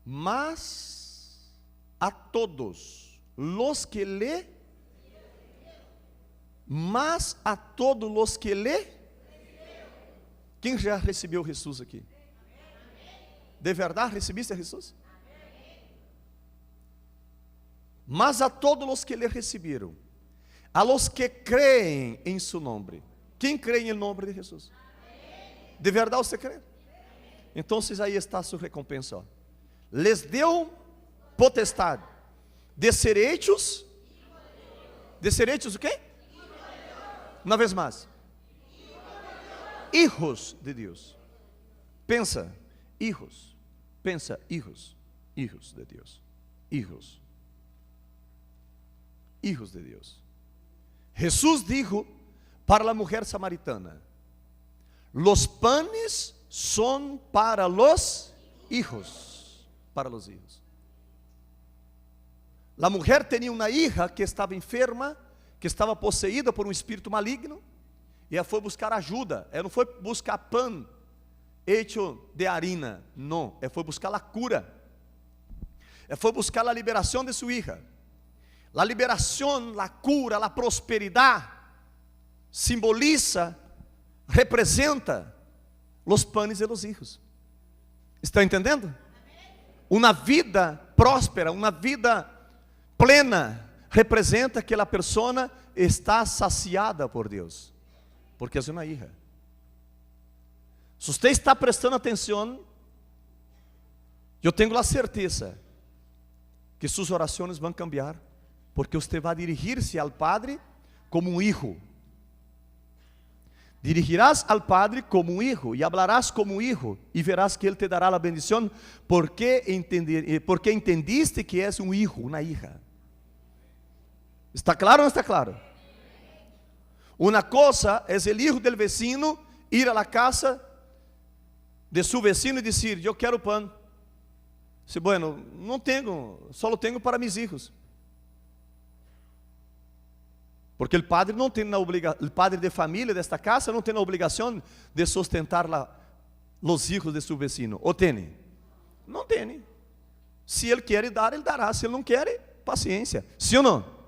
Mas a todos los que lhe, mas a todos los que lhe, quem já recebeu Jesus aqui? De verdade recebiste a Jesus? Mas a todos os que lhe receberam, a los que creem em seu nome. Quem crê em nome de Jesus? De verdade você crê? Então aí está a sua recompensa. Ó. Les deu potestade de ser hechos. De ser hechos o quê? Uma vez mais. Hijos de Deus. Pensa, hijos. Pensa, hijos. Hijos de Deus. Hijos. Hijos de Deus. Jesus dijo para a mulher samaritana: los panes son para los hijos. Para los hijos. La mulher tinha uma hija que estava enferma, que estava possuída por um espírito maligno, e ela foi buscar ajuda. Ela não foi buscar pão hecho de harina, não. Ela foi buscar a cura. Ela foi buscar a liberação de sua hija. A liberação, a cura, a prosperidade simboliza, representa os panes de los hijos. Está entendendo? Uma vida próspera, uma vida plena, representa que a pessoa está saciada por Deus, porque é uma hija. Se você está prestando atenção, eu tenho a certeza que suas orações vão cambiar, porque você vai dirigir-se ao Padre como um hijo. Dirigirás al Padre como un hijo y hablarás como un hijo y verás que Él te dará la bendición porque entendiste que es un hijo, una hija. ¿Está claro o no está claro? Una cosa es el hijo del vecino ir a la casa de su vecino y decir: yo quiero pan. Dice: bueno, no tengo, solo tengo para mis hijos. Porque o padre não tem o padre de família desta casa não tem a obrigação de sustentar os filhos de seu vecino. Ou tem? Não tem. Se ele quer dar, ele dará. Se ele não quer, paciência. Sim ou não?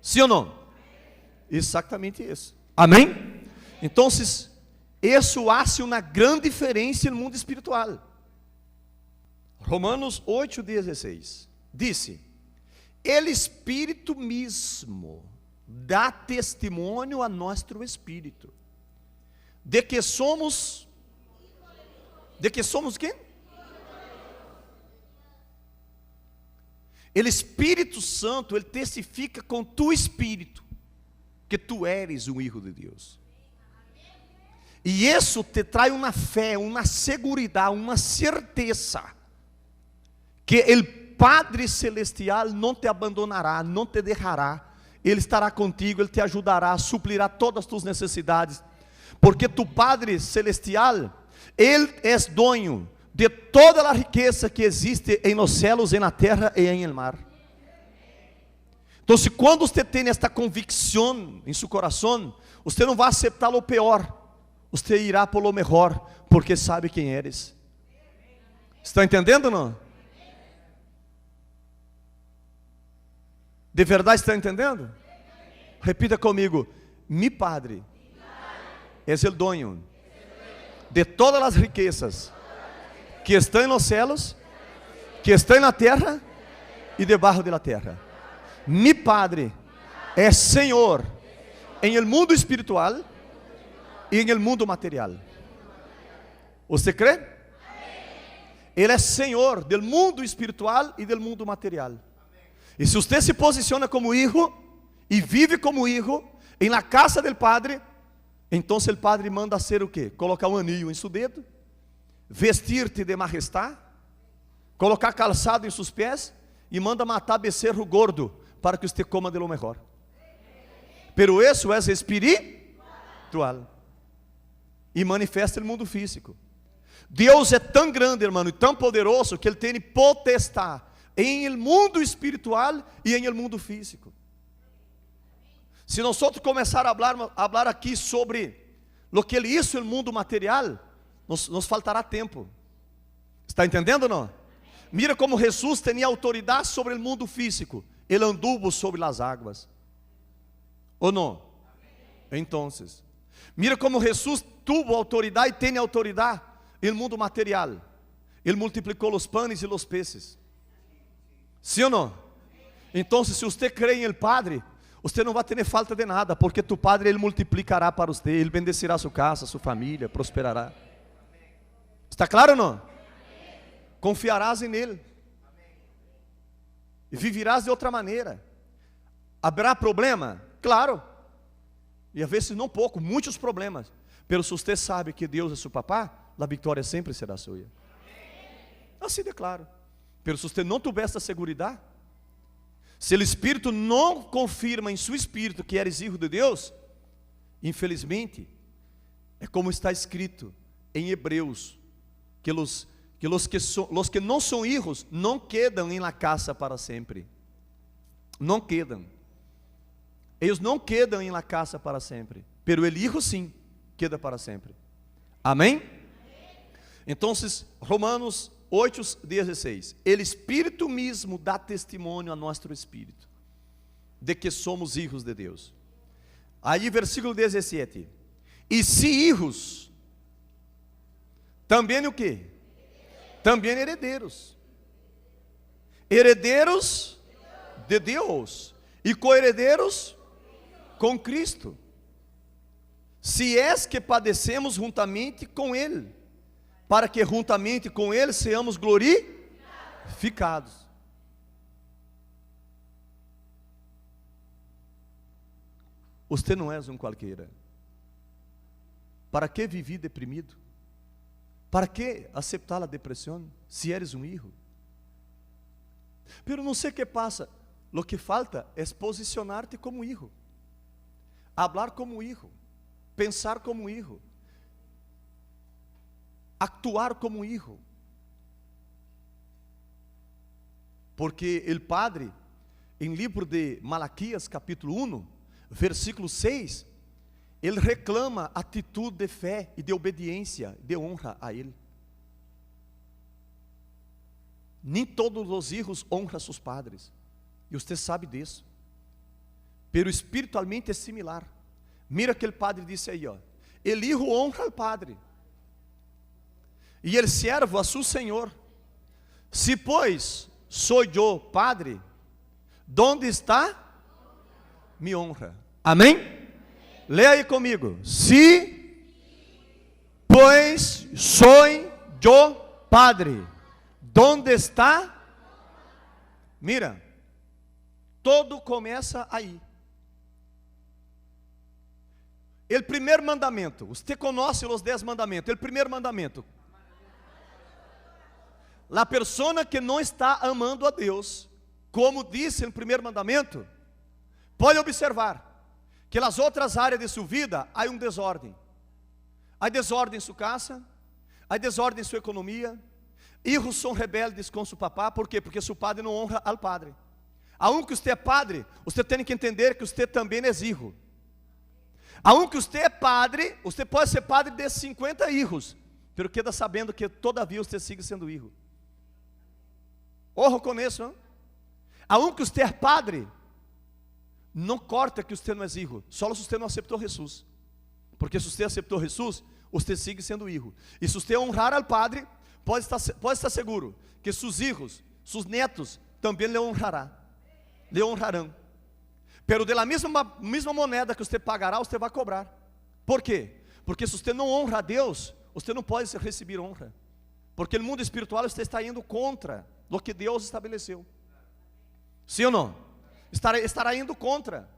Sim ou não? Exatamente isso. Amém? Então, isso faz uma grande diferença no mundo espiritual. Romanos 8:16 disse: el Espírito mesmo dá testemunho a nosso espírito de que somos quem? O Espírito Santo, ele testifica com tu espírito que tu eres um filho de Deus. E isso te traz uma fé, uma segurança, uma certeza que o Padre Celestial não te abandonará, não te deixará. Ele estará contigo, Ele te ajudará, suplirá todas as tuas necessidades, porque tu Padre Celestial, Ele é dono de toda a riqueza que existe em los céus, na terra e em el mar. Então, se quando você tem esta convicção em seu coração, você não vai aceitar o pior, você irá por lo melhor, porque sabe quem eres. Está entendendo ou não? De verdade está entendendo? Repita comigo: mi Padre é o dono de todas as riquezas que estão nos céus, que estão na terra e debaixo da terra. Mi Padre é Senhor em el mundo espiritual e em el mundo material. Você crê? Ele é Senhor do mundo espiritual e do mundo material. E se você se posiciona como hijo e vive como hijo em la casa del Padre, então o Padre manda ser o quê? Colocar um anillo em seu dedo, vestir-te de majestade, colocar calçado em seus pés e manda matar becerro gordo para que você coma de lo mejor. Pero isso é espiritual e manifesta no mundo físico. Deus é tão grande, irmão, e tão poderoso que Ele tem potestade em el mundo espiritual e em el mundo físico. Se nós começar a falar aqui sobre o que Ele hizo no mundo material, nos faltará tempo. Está entendendo ou não? Mira como Jesús tenía autoridad sobre el mundo físico. Él anduvo sobre las aguas. ¿O no? Entonces, mira como Jesús tuvo autoridad y tiene autoridad en el mundo material. Él multiplicó los panes y los peces. ¿Sí o no? Entonces, si usted cree en el Padre, usted não vai ter falta de nada, porque tu Padre, Ele multiplicará para você, Ele bendecerá sua casa, sua família, prosperará. Está claro ou não? Confiarás em Ele. E viverás de outra maneira. Haverá problema? Claro. E às vezes não pouco, muitos problemas. Pero se você sabe que Deus é seu papá, a vitória sempre será sua. Assim de claro. Pero se você não tiver essa segurança, se o Espírito não confirma em seu espírito que eres filho de Deus, infelizmente, é como está escrito em Hebreus, que os que não são filhos não quedam em la casa para sempre. Não quedam. Eles não quedam em la casa para sempre. Pero el hijo sim, queda para sempre. Amém? Então, Romanos 8:16. El Espírito mesmo dá testemunho a nosso espírito de que somos hijos de Deus. Aí, versículo 17. E se hijos, também o quê? Também heredeiros. Heredeiros de Deus e co-heredeiros com Cristo. Se és que padecemos juntamente com Ele, para que juntamente com Ele sejamos glorificados. Você não és um qualquer. Para que viver deprimido? Para que aceitar a depressão, se eres um hijo? Pero não sei o que passa. Lo que falta é posicionar-te como hijo, hablar como hijo, pensar como hijo, actuar como hijo. Porque o Padre, em livro de Malaquias, capítulo 1, versículo 6, ele reclama atitude de fé e de obediência, de honra a Ele. Nem todos os filhos honram seus padres, e você sabe disso. Pero espiritualmente é similar. Mira que o Padre disse aí, ó: el hijo honra al Padre, e el siervo a su Senhor. Se pois sou eu Padre, donde está mi honra? Amém? Leia aí comigo. Se pois sou eu Padre, donde está? Mira, todo começa aí. O primeiro mandamento, você conhece os 10 mandamentos. O primeiro mandamento: a pessoa que não está amando a Deus, como disse no primeiro mandamento, pode observar que nas outras áreas de sua vida há desordem. Há desordem em sua casa, há desordem em sua economia. Hijos são rebeldes com seu papá. Por quê? Porque seu padre não honra ao padre. Aunque você é padre, você tem que entender que você também é hijo. Aunque você é padre, você pode ser padre de 50 hijos, pero queda sabendo que todavia você sigue sendo hijo. Ojo com isso, não? Aunque você é padre, não corta que você não é hijo, só se você não aceitou Jesus. Porque se você aceitou Jesus, você sigue sendo hijo. E se você honrar ao padre, pode estar seguro que seus hijos, seus netos também lhe honrarão. Pero de la mesma moneda que você pagará, você vai cobrar. Por quê? Porque se você não honra a Deus, você não pode receber honra. Porque no mundo espiritual você está indo contra o que Deus estabeleceu. Sim ou não? Estará indo contra.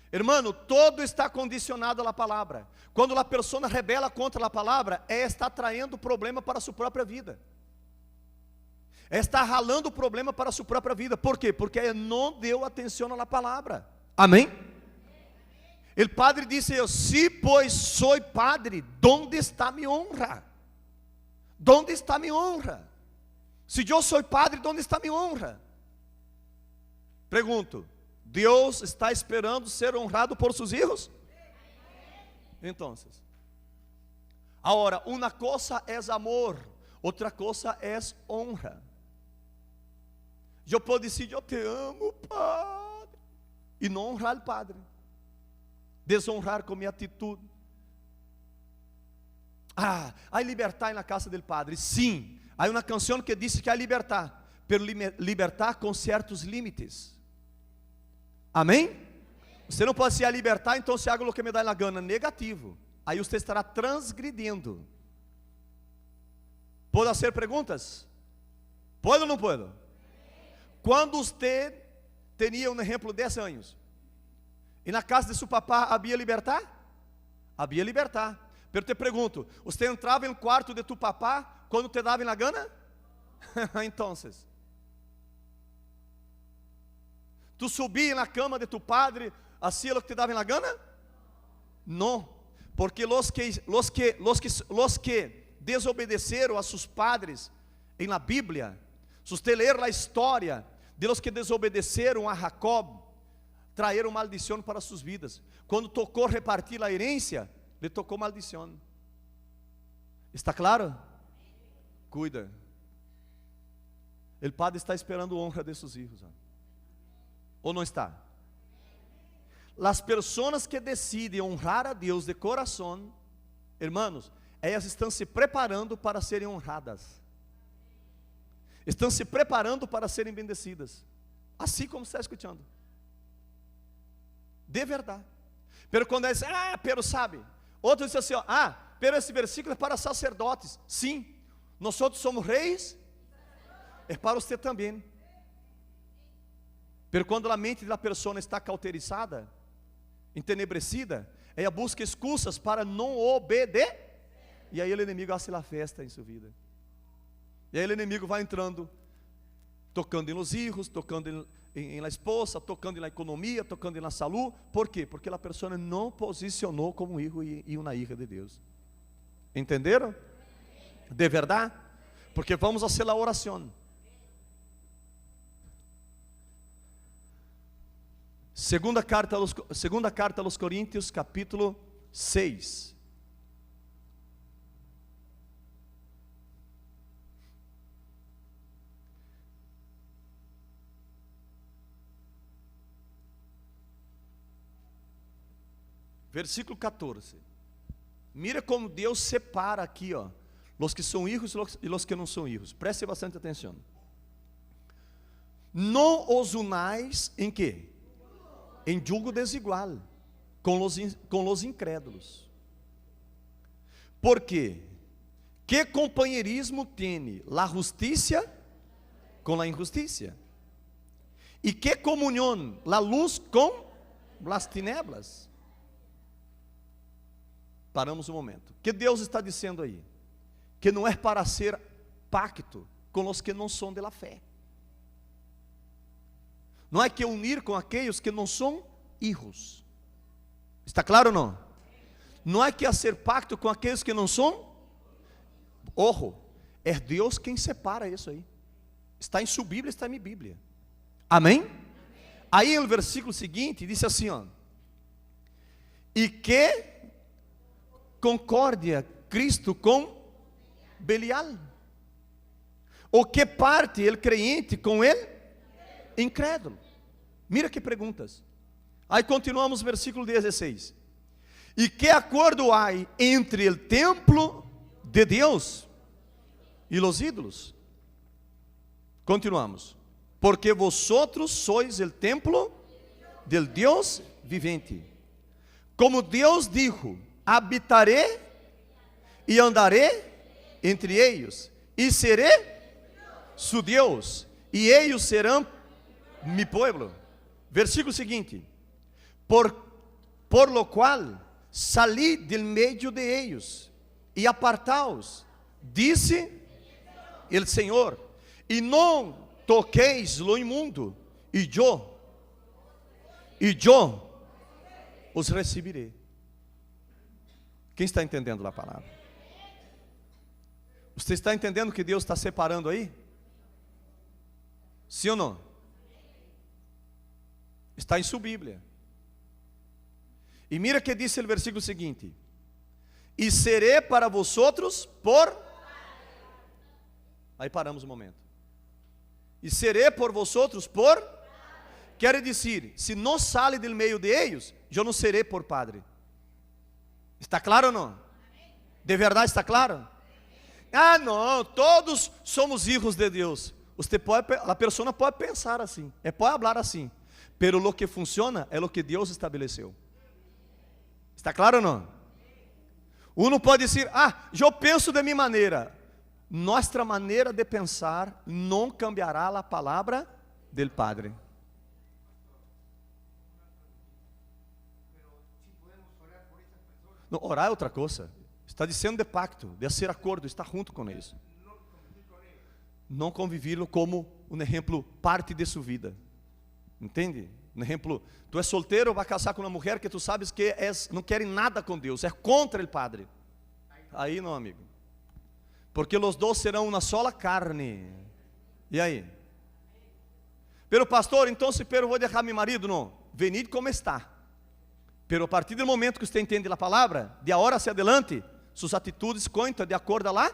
Hermano, todo está condicionado à palavra. Quando a pessoa rebela contra a palavra, está traindo problema para a sua própria vida. Está ralando o problema para a sua própria vida. Por quê? Porque não deu atenção à palavra. Amém? O Padre disse: se pois sou Padre, donde está minha honra? Donde está minha honra? Se eu sou Padre, donde está minha honra? Pergunto: Deus está esperando ser honrado por seus filhos? Então, agora, uma coisa é amor, outra coisa é honra. Eu posso dizer, eu te amo, Padre, e não honrar o Padre, desonrar com minha atitude. Há libertar na casa do Padre. Sim, há uma canção que diz que há libertar, pero libertar com certos limites. Amém? Você não pode se libertar, então se haga o que me dá na gana. Negativo. Aí você estará transgredindo. Pode fazer perguntas? Pode ou não pode? Quando você tinha um exemplo de 10 anos, e na casa de seu papá havia libertar? Havia libertar. Pero te pergunto, você entrava no quarto de tu papá quando te dava na gana? Então, tu subia na cama de tu padre, assim o que te dava na gana? Não, porque los que desobedeceram a seus padres em la Bíblia, se você ler a história de los que desobedeceram a Jacob, traíram maldição para suas vidas. Quando tocou repartir a herência, lhe tocou maldição. Está claro? Cuida. O Padre está esperando honra de seus filhos. Ou não está? As pessoas que decidem honrar a Deus de coração, hermanos, elas estão se preparando para serem honradas. Estão se preparando para serem bendecidas. Assim como você está escutando. De verdade. Pero quando eles dizem, pero sabe. Outros dizem assim, pero esse versículo é para sacerdotes. Sim, nós outros somos reis. É para você também. Pero quando a mente da pessoa está cauterizada, entenebrecida, ela busca excusas para não obedecer. E aí o inimigo hace a festa em sua vida. E aí o inimigo vai entrando, tocando em los hijos, tocando em la esposa, tocando na economia, tocando na saúde. Por quê? Porque a pessoa não posicionou como hijo e uma hija de Deus. Entenderam? De verdade? Porque vamos fazer a oração. Segunda carta aos Coríntios, capítulo 6. Versículo 14. Mira como Deus separa aqui, os que são hijos e os que não são hijos. Preste bastante atenção. Não os unais em quê? Em julgo desigual com os incrédulos. Porque que companheirismo tem a justiça com a injustiça? E que comunhão a luz com as tinieblas? Paramos um momento. O que Deus está dizendo aí? Que não é para ser pacto com os que não são de la fé. Não é que unir com aqueles que não são hijos. Está claro ou não? Não é que fazer pacto com aqueles que não são. Ojo, é Deus quem separa isso aí. Está em sua Bíblia, está em minha Bíblia. Amém? Aí no versículo seguinte diz assim, e que concórdia Cristo com Belial? O que parte ele crente com ele incrédulo? Mira que perguntas. Aí continuamos versículo 16. E que acordo há entre o templo de Deus e os ídolos? Continuamos. Porque vosotros sois o templo del Deus vivente. Como Deus dijo, habitaré e andaré entre eles, e serei su Deus, e eles serão mi pueblo. Versículo seguinte. Por lo qual salí del medio de ellos e apartaos, disse el Senhor, e não toqueis lo imundo, e eu os receberei. Quem está entendendo a palavra? Você está entendendo que Deus está separando aí? Sim ou não? Está em sua Bíblia. E mira que diz o versículo seguinte: e serei para vosotros por... Aí paramos um momento. e serei por vosotros por. Quer dizer, se não sale do meio de eles, eu não serei por padre. Está claro ou não? De verdade está claro? Ah, não, todos somos filhos de Deus. A pessoa pode pensar assim, pode falar assim, pero lo que funciona é o que Deus estabeleceu. Está claro ou não? Uno pode dizer, eu penso de minha maneira. Nossa maneira de pensar não cambiará a palavra del Padre. Não, orar é outra coisa. Está dizendo de pacto, de ser acordo, estar junto com eles. Não convivê-lo como um exemplo, parte de sua vida. Entende? Um exemplo, tu és solteiro, vai casar com uma mulher que tu sabes que não quer nada com Deus, é contra o Padre. Aí não, amigo. Porque os dois serão uma sola carne. E aí? Pero pastor, então se eu vou deixar meu marido, não. Venid como está. Pero a partir do momento que você entende a palavra, de agora hacia adelante, suas atitudes contam de acordo a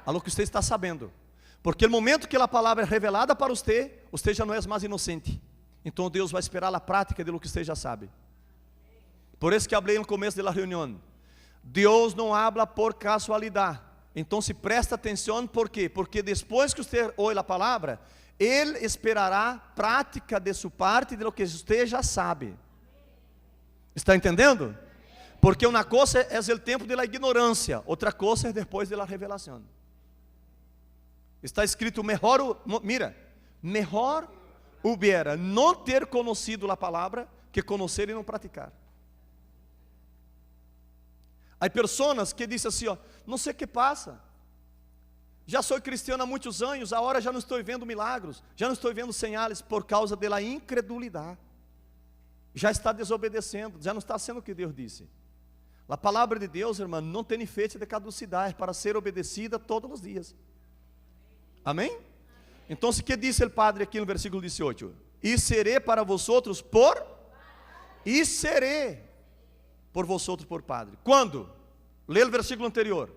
lo que você está sabendo. Porque no momento que a palavra é revelada para você, você já não é mais inocente. Então Deus vai esperar a prática de lo que você já sabe. Por isso que falei no começo da reunião. Deus não habla por casualidade. Então se presta atenção, por quê? Porque depois que você ouve a palavra, Ele esperará prática de sua parte de lo que você já sabe. Está entendendo? Porque uma coisa é o tempo da ignorância, outra coisa é depois da revelação. Está escrito, melhor hubiera não ter conhecido a palavra que conhecer e não praticar. Há pessoas que dizem assim, não sei o que passa, já sou cristiano há muitos anos, agora já não estou vendo milagros, já não estou vendo sinais por causa da incredulidade. Já está desobedecendo, já não está sendo o que Deus disse. A palavra de Deus, irmão, não tem feita de caducidade para ser obedecida todos os dias. Amém? Então, o que disse o Padre aqui no versículo 18? E serei para vosotros por... E serei por vosotros por Padre. Quando? Lê o versículo anterior.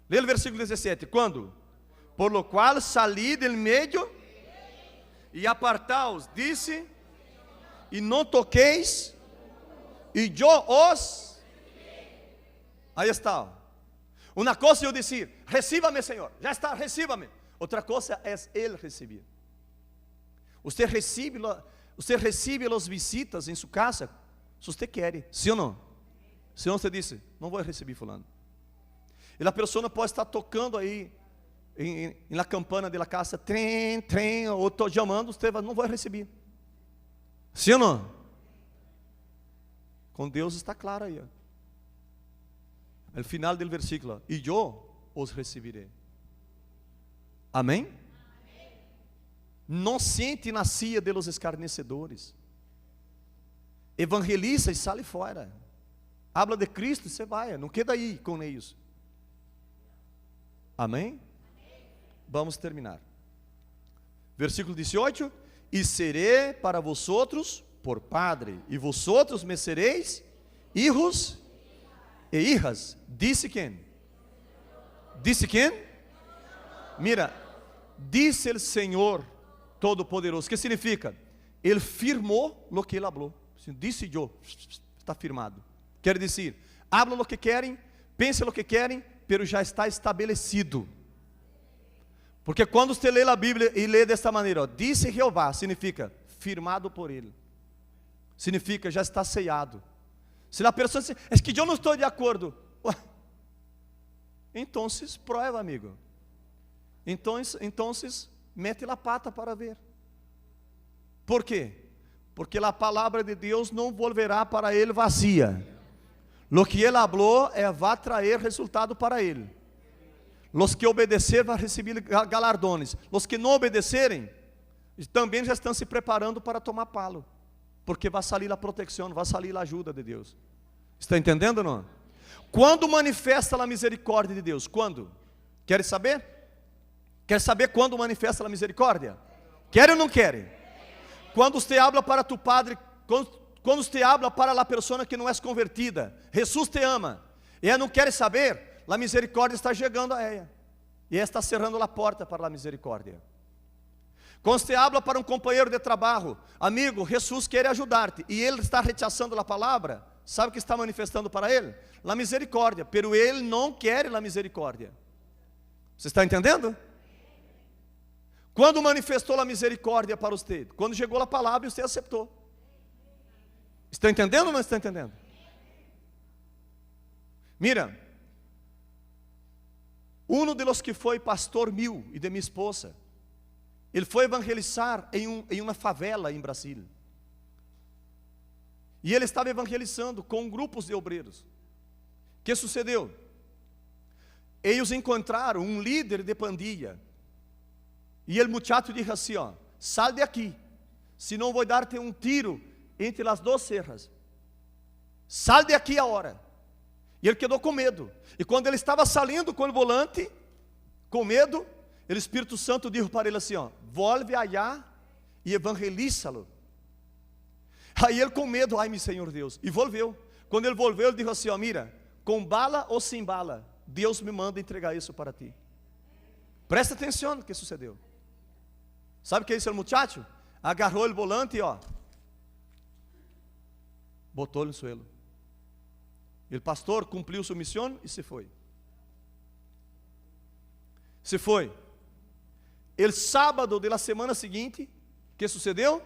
Lê o versículo 17. Quando? Por lo qual sali del meio e apartaos, disse... E não toqueis, e eu os... Aí está. Uma coisa é eu dizer, receba-me, Senhor, já está, receba-me. Outra coisa é Ele receber. Você recebe as visitas em sua casa, se você quer, sim ou não? Se não, você disse, não vou receber fulano. E a pessoa pode estar tocando aí, na campana da casa, trem, ou estou chamando, você não vai receber. Sim ou não? Com Deus está claro aí. No final do versículo, e eu os receberei. Amém? Amém. Não sente na cia de los escarnecedores. Evangeliza e sale fora. Habla de Cristo e você vai. Não queda aí com eles. Amém? Amém? Vamos terminar. Versículo 18. E serei para vosotros por padre, e vosotros me sereis hijos e hijas. Disse quem? Disse quem? Mira, disse o Senhor Todo-Poderoso. O que significa? Ele firmou lo que ele falou. Disse eu, está firmado. Quer dizer, habla lo que querem, pense lo que querem, pero já está estabelecido. Porque quando você lê a Bíblia e lê desta maneira, disse Jeová, significa firmado por ele. Significa já está sellado. Se a pessoa diz, é que eu não estou de acordo. Então, prova, amigo. Então, mete a pata para ver. Por quê? Porque a palavra de Deus não volverá para ele vazia. Lo que ele falou vai trazer resultado para ele. Os que obedecer vão receber galardões. Os que não obedecerem, também já estão se preparando para tomar palo. Porque vai sair a proteção, vai sair a ajuda de Deus. Está entendendo ou não? Quando manifesta a misericórdia de Deus? Quando? Quer saber? Quer saber quando manifesta a misericórdia? Quer ou não quer? Quando você habla para tu padre, quando você habla para a pessoa que não é convertida, Jesus te ama, e ela não quer saber, a misericórdia está chegando a ela, e ela está cerrando a porta para a misericórdia. Quando você habla para um companheiro de trabalho, amigo, Jesus quer ajudar-te, e ele está rechaçando a palavra, sabe o que está manifestando para ele? A misericórdia, pero ele não quer a misericórdia. Você está entendendo? Quando manifestou a misericórdia para você? Quando chegou a palavra e você aceitou. Está entendendo ou não está entendendo? Mira, um de los que foi pastor meu e de minha esposa, ele foi evangelizar em uma favela em Brasil. E ele estava evangelizando com grupos de obreiros. O que sucedeu? Eles encontraram um líder de pandilha. E o muchacho disse assim, ó, sal de aqui, senão vou dar-te um tiro entre as duas serras. Sal de aqui agora. E ele quedou com medo. E quando ele estava saindo com o volante, com medo, o Espírito Santo disse para ele assim, ó, volve allá e evangeliza-lo. Aí ele com medo, ai meu Senhor Deus, e volveu. Quando ele volveu, ele disse assim, ó, mira, com bala ou sem bala, Deus me manda entregar isso para ti. Presta atenção no que sucedeu. Sabe o que é isso, o muchacho? Agarrou o volante e ó, botou no suelo. O pastor cumpriu sua missão e se foi. Se foi. El sábado da semana seguinte, o que sucedeu?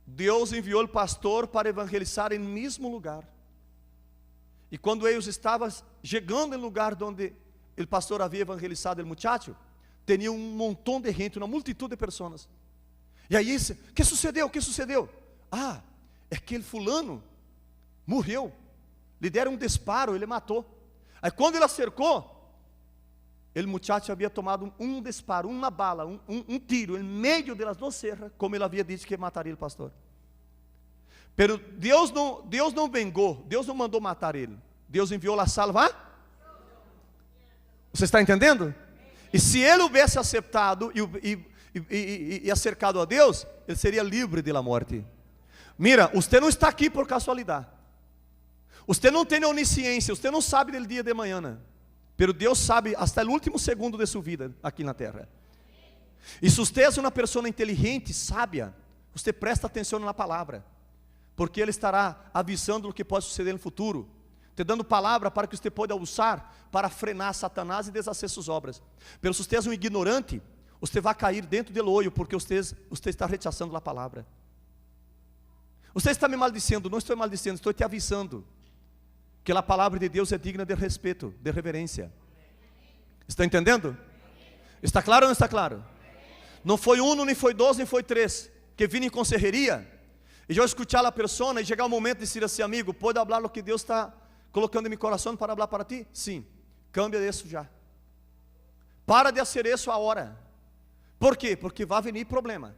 Deus enviou o pastor para evangelizar em mesmo lugar. E quando eles estavam chegando no lugar onde o pastor havia evangelizado o muchacho, tinha um montão de gente, uma multitud de pessoas. E aí disse, o que sucedeu? O que sucedeu? Ah, é que ele fulano morreu. Lhe deram um disparo, ele matou. Aí quando ele acercou, o muchacho havia tomado um disparo, uma bala, um tiro, em meio das duas serras, como ele havia dito que mataria o pastor. Pero Deus não vengou, Deus não mandou matar ele. Deus enviou a salva. Você está entendendo? E se ele houvesse aceitado e acercado a Deus, ele seria livre da morte. Mira, você não está aqui por casualidade. Você não tem onisciência, você não sabe do dia de amanhã. Pero Deus sabe até o último segundo de sua vida aqui na terra. E se você é uma pessoa inteligente, sábia, você presta atenção na palavra, porque Ele estará avisando o que pode suceder no futuro, te dando palavra para que você possa usar para frenar Satanás e desfazer suas obras. Pero se você é um ignorante, você vai cair dentro do olho, porque você está rechaçando a palavra. Você está me maldicendo? Não estou maldicendo, estou te avisando que a palavra de Deus é digna de respeito, de reverência. Está entendendo? Está claro ou não está claro? Não foi um, nem foi dois, nem foi três que vim em consejeria e eu escutar a pessoa e chegar o momento de dizer assim, amigo, pode falar o que Deus está colocando em meu coração para falar para ti? Sim, cambia isso já. Para de fazer isso agora. Por quê? Porque vai vir problema.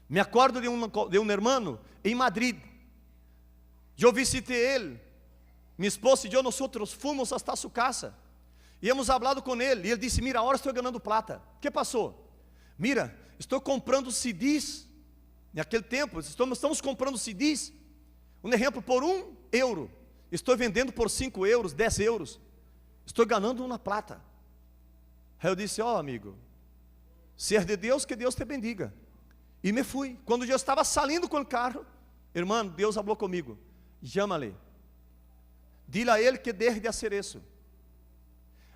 Me acordo de um irmão em Madrid. Eu visitei ele. Minha esposa e eu, nós fomos até sua casa e hemos falado com ele. E ele disse, mira, agora estou ganhando plata. O que passou? Mira, estou comprando CDs. Naquele tempo, estamos comprando CDs. Um exemplo, por €1. Estou vendendo por 5 euros, 10 euros. Estou ganhando uma plata. Aí eu disse, ó amigo, se é de Deus, que Deus te bendiga. E me fui. Quando eu estava saindo com o carro, irmão, Deus falou comigo, chama-lhe. Dile a ele que deixe de fazer isso.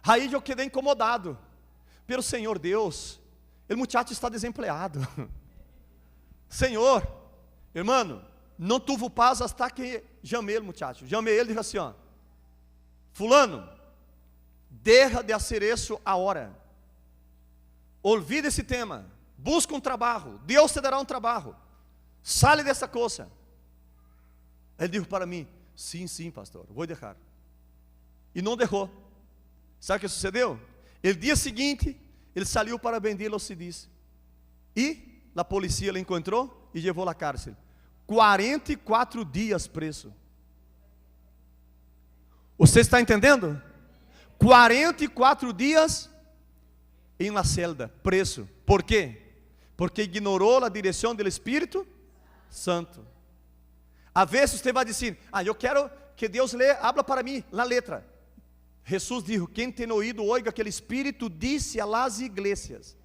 Aí eu quedei incomodado. Pelo Senhor Deus, o muchacho está desempregado. Senhor, irmão, não tuve paz até que chamei o muchacho. Chamei ele e disse assim, ó, fulano, deixa de fazer isso agora. Olvide esse tema. Busca um trabalho. Deus te dará um trabalho. Sale dessa coisa. Ele disse para mim, sim, sim, pastor, vou deixar. E não deixou. Sabe o que sucedeu? No dia seguinte, ele saiu para vender os CDs. E a polícia o encontrou e levou à cárcel. 44 dias preso. Você está entendendo? 44 dias em uma celda, preso. Por quê? Porque ignorou a direção do Espírito Santo. Às vezes você vai dizer, eu quero que Deus habla para mim na letra. Jesus disse, quem tem ouído, oiga que o Espírito disse a las igrejas.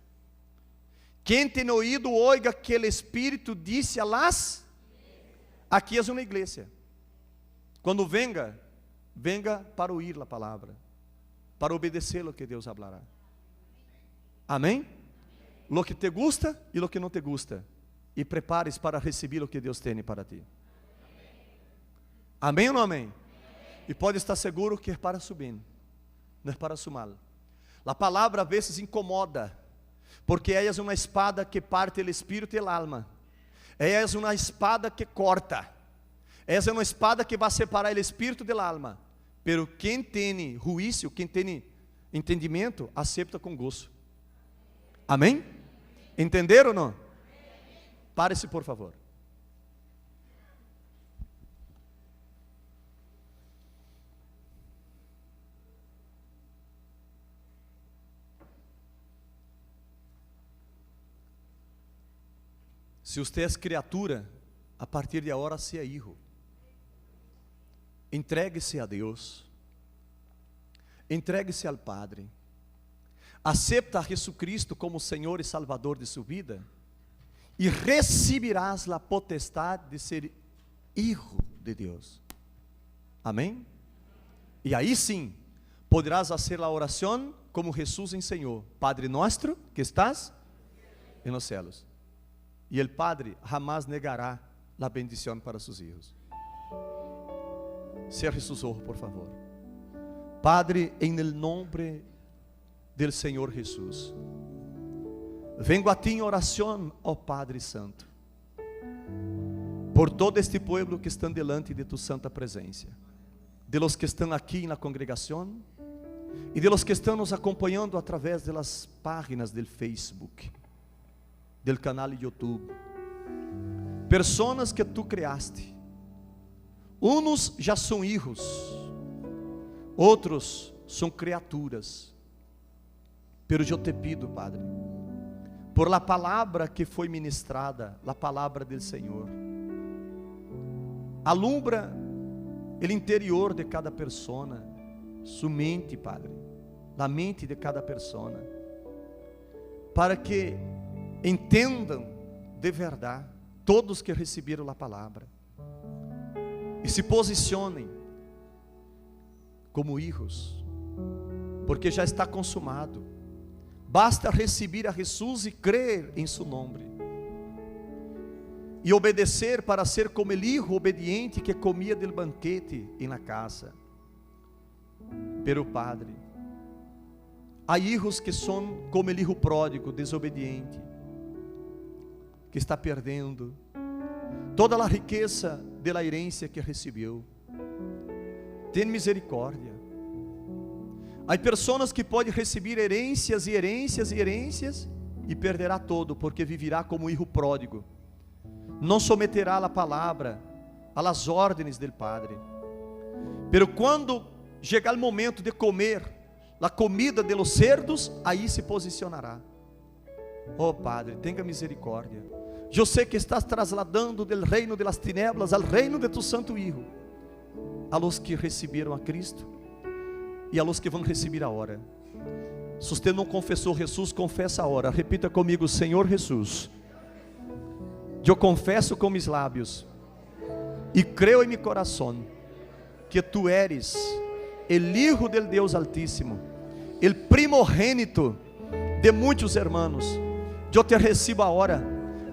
Quem tem ouído, oiga que o Espírito disse a las. Aqui é uma igreja. Quando venga para ouvir a palavra, para obedecer o que Deus hablará. Amém? Lo que te gusta e lo que não te gusta. E prepares para receber o que Deus tem para ti. Amém ou não amém? E pode estar seguro que é para subir, não é para sumar. A palavra às vezes incomoda, porque ela é uma espada que parte o espírito e a alma. Ela é uma espada que corta. Essa é uma espada que vai separar o espírito da alma. Pero quem tem juízo, quem tem entendimento, aceita com gozo. Amém? Entenderam ou não? Pare-se, por favor. Se você é criatura, a partir de agora se é hijo. Entregue-se a Deus. Entregue-se ao Padre. Acepta a Jesus Cristo como Senhor e Salvador de sua vida. E receberás a potestade de ser hijo de Deus. Amém? E aí sim, poderás fazer a oração como Jesus ensinou. Padre nosso que estás em los céus. E o Padre jamais negará a bendição para seus filhos. Cierre sus ojos, por favor. Padre, em el nombre del Senhor Jesus, vengo a ti em oração, ó Padre Santo, por todo este pueblo que estão delante de tu santa presença, de los que estão aqui na congregação e de los que estão nos acompanhando através das páginas do Facebook, do canal de YouTube. Pessoas que tu criaste. Uns já são hijos, outros são criaturas. Pero eu te pido, Padre, por la palavra que foi ministrada, la palavra del Senhor, alumbra o interior de cada persona, sua mente, Padre, a mente de cada persona, para que entendam de verdade todos que receberam a palavra e se posicionem como hijos, porque já está consumado. Basta receber a Jesus e crer em seu nome e obedecer para ser como o hijo obediente que comia del banquete em la casa. Pero Padre, há hijos que são como o hijo pródigo, desobediente, que está perdendo toda a riqueza de la herencia que recebeu. Tem misericórdia. Há pessoas que podem receber herências e herências e herências e perderá todo, porque vivirá como hijo pródigo. Não someterá a palavra a las ordens del Padre. Pero quando chegar o momento de comer a comida de los cerdos, aí se posicionará. Oh Padre, tenha misericórdia. Eu sei que estás trasladando del reino de las tinieblas al reino de tu santo Hijo, a los que receberam a Cristo e a los que vão receber agora. Se você não confessou Jesus, confessa agora. Repita comigo: Senhor Jesus, eu confesso com meus lábios e creio em meu coração que tu eres el Hijo del Deus Altíssimo, el primogênito de muitos hermanos. Eu te recebo agora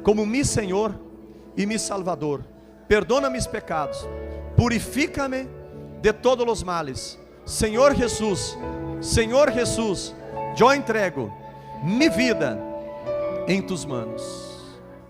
como mi Senhor e mi Salvador. Perdona mis pecados, purifica-me de todos os males. Senhor Jesus, eu entrego minha vida em tus manos.